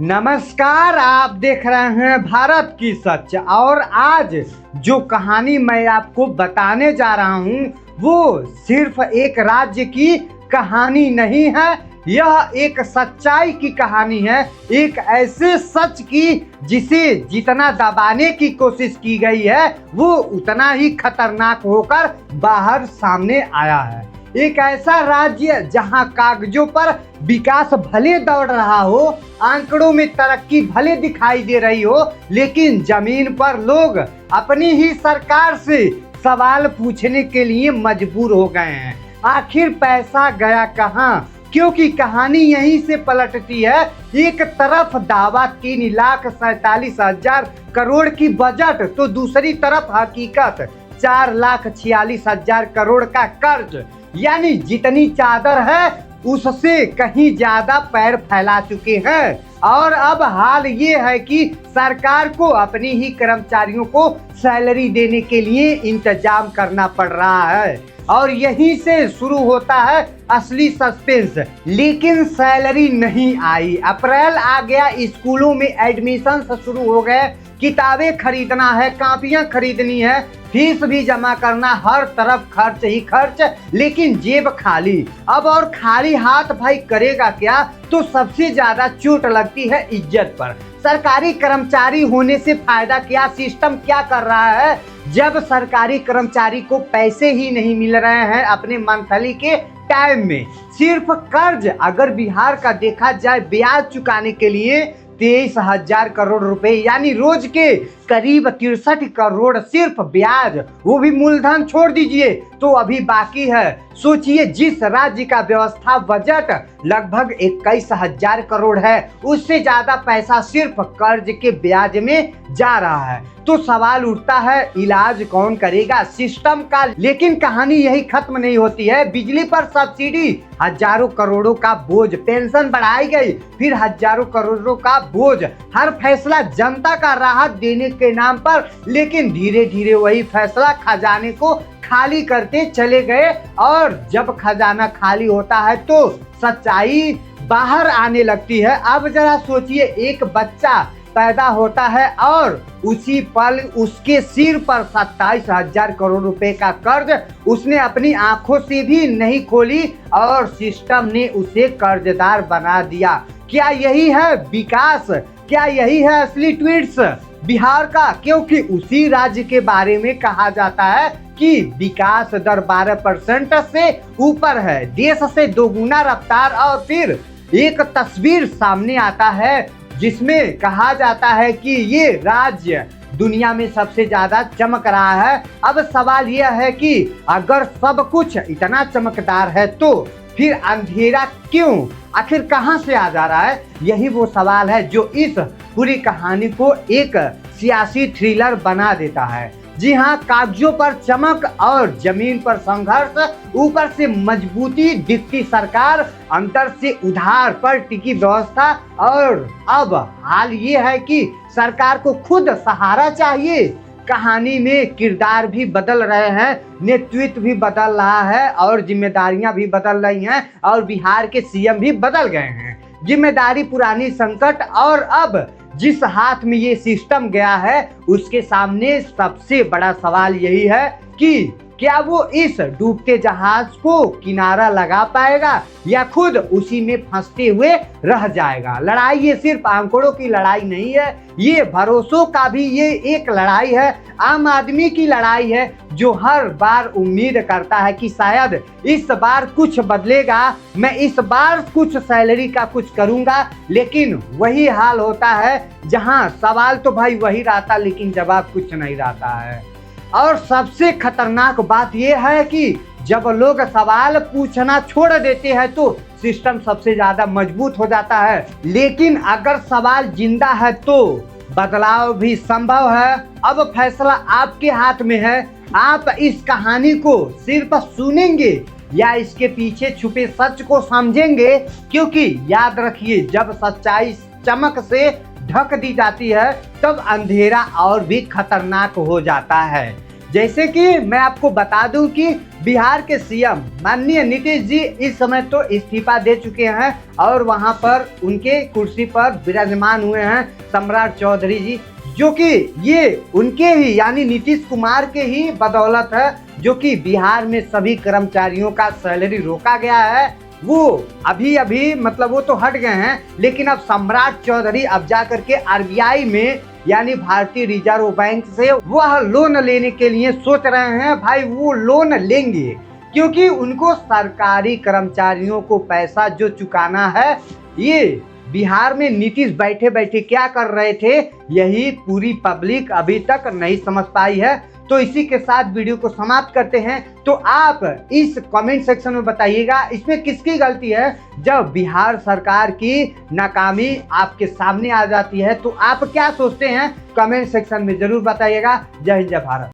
नमस्कार, आप देख रहे हैं भारत की सच। और आज जो कहानी मैं आपको बताने जा रहा हूं वो सिर्फ एक राज्य की कहानी नहीं है, यह एक सच्चाई की कहानी है। एक ऐसे सच की जिसे जितना दबाने की कोशिश की गई है वो उतना ही खतरनाक होकर बाहर सामने आया है। एक ऐसा राज्य जहां कागजों पर विकास भले दौड़ रहा हो, आंकड़ों में तरक्की भले दिखाई दे रही हो, लेकिन जमीन पर लोग अपनी ही सरकार से सवाल पूछने के लिए मजबूर हो गए हैं। आखिर पैसा गया कहां? क्योंकि कहानी यहीं से पलटती है। एक तरफ दावा 3,47,000 करोड़ की बजट, तो दूसरी तरफ हकीकत 4,46,000 करोड़ का कर्ज। यानी जितनी चादर है उससे कहीं ज्यादा पैर फैला चुके हैं। और अब हाल ये है कि सरकार को अपनी ही कर्मचारियों को सैलरी देने के लिए इंतजाम करना पड़ रहा है। और यहीं से शुरू होता है असली सस्पेंस। लेकिन सैलरी नहीं आई, अप्रैल आ गया, स्कूलों में एडमिशन शुरू हो गए, किताबें खरीदना है, कापियां खरीदनी है, फीस भी जमा करना, हर तरफ खर्च ही खर्च, लेकिन जेब खाली। अब और खाली हाथ भाई करेगा क्या? तो सबसे ज्यादा चोट लगती है इज्जत पर। सरकारी कर्मचारी होने से फायदा क्या? सिस्टम क्या कर रहा है? जब सरकारी कर्मचारी को पैसे ही नहीं मिल रहे हैं अपने मंथली के टाइम में, सिर्फ कर्ज, अगर बिहार का देखा जाए, ब्याज चुकाने के लिए 23,000 करोड़ रुपए, यानी रोज के करीब 63 करोड़ सिर्फ ब्याज, वो भी मूलधन छोड़ दीजिए तो अभी बाकी है। सोचिए, जिस राज्य का व्यवस्था बजट लगभग 21,000 करोड़ है, उससे ज्यादा पैसा सिर्फ कर्ज के ब्याज में जा रहा है। तो सवाल उठता है, इलाज कौन करेगा? सिस्टम का। लेकिन कहानी यही खत्म नहीं होती है। बिजली पर सब्सिडी, हजारों करोड़ों का बोझ, पेंशन बढ़ाई गई, फिर हजारों करोड़ों का बोझ, हर फैसला जनता का राहत देने के नाम पर, लेकिन धीरे धीरे वही फैसला खजाने को खाली करते चले गए। और जब खजाना खाली होता है तो सच्चाई बाहर आने लगती है। अब जरा सोचिए, एक बच्चा पैदा होता है और उसी पल उसके सिर पर 27,000 करोड़ रुपए का कर्ज उसने अपनी आंखों से भी नहीं खोली और सिस्टम ने उसे कर्जदार बना दिया। क्या यही है विकास? क्या यही है असली ट्वीट्स बिहार का? क्योंकि उसी राज्य के बारे में कहा जाता है कि विकास दर 12% से ऊपर है, देश से दोगुना रफ्तार। और फिर एक तस्वीर सामने आता है जिसमें कहा जाता है कि ये राज्य दुनिया में सबसे ज्यादा चमक रहा है। अब सवाल यह है कि अगर सब कुछ इतना चमकदार है तो फिर अंधेरा क्यों? आखिर कहां से आ जा रहा है? यही वो सवाल है जो इस पूरी कहानी को एक सियासी थ्रिलर बना देता है। जी हाँ, कागजों पर चमक और जमीन पर संघर्ष, ऊपर से मजबूती दिखती सरकार, अंदर से उधार पर टिकी व्यवस्था। और अब हाल ये है कि सरकार को खुद सहारा चाहिए। कहानी में किरदार भी बदल रहे हैं, नेतृत्व भी बदल रहा है और जिम्मेदारियां भी बदल रही हैं, और बिहार के सीएम भी बदल गए हैं। जिम्मेदारी पुरानी, संकट, और अब जिस हाथ में ये सिस्टम गया है उसके सामने सबसे बड़ा सवाल यही है कि क्या वो इस डूबते जहाज को किनारा लगा पाएगा या खुद उसी में फंसते हुए रह जाएगा। लड़ाई ये सिर्फ आंकड़ों की लड़ाई नहीं है, ये भरोसों का भी ये एक लड़ाई है, आम आदमी की लड़ाई है, जो हर बार उम्मीद करता है कि शायद इस बार कुछ बदलेगा, मैं इस बार कुछ सैलरी का कुछ करूंगा। लेकिन वही हाल होता है जहां सवाल तो भाई वही रहता, लेकिन जवाब कुछ नहीं रहता है। और सबसे खतरनाक बात यह है कि जब लोग सवाल पूछना छोड़ देते हैं तो सिस्टम सबसे ज्यादा मजबूत हो जाता है। लेकिन अगर सवाल जिंदा है तो बदलाव भी संभव है। अब फैसला आपके हाथ में है। आप इस कहानी को सिर्फ सुनेंगे या इसके पीछे छुपे सच को समझेंगे? क्योंकि याद रखिए, जब सच्चाई चमक से ढक दी जाती है तब अंधेरा और भी खतरनाक हो जाता है। जैसे कि मैं आपको बता दूं कि बिहार के सीएम माननीय नीतीश जी इस समय तो इस्तीफा दे चुके हैं और वहां पर उनके कुर्सी पर विराजमान हुए हैं सम्राट चौधरी जी, जो कि ये उनके ही यानी नीतीश कुमार के ही बदौलत है जो कि बिहार में सभी कर्मचारियों का सैलरी रोका गया है। वो अभी मतलब वो तो हट गए हैं, लेकिन अब सम्राट चौधरी अब जा करके आरबीआई में यानी भारतीय रिजर्व बैंक से वह लोन लेने के लिए सोच रहे हैं। भाई वो लोन लेंगे क्योंकि उनको सरकारी कर्मचारियों को पैसा जो चुकाना है। ये बिहार में नीतीश बैठे बैठे क्या कर रहे थे, यही पूरी पब्लिक अभी तक नहीं समझ पाई है। तो इसी के साथ वीडियो को समाप्त करते हैं। तो आप इस कमेंट सेक्शन में बताइएगा इसमें किसकी गलती है। जब बिहार सरकार की नाकामी आपके सामने आ जाती है तो आप क्या सोचते हैं, कमेंट सेक्शन में जरूर बताइएगा। जय हिंद, जय भारत।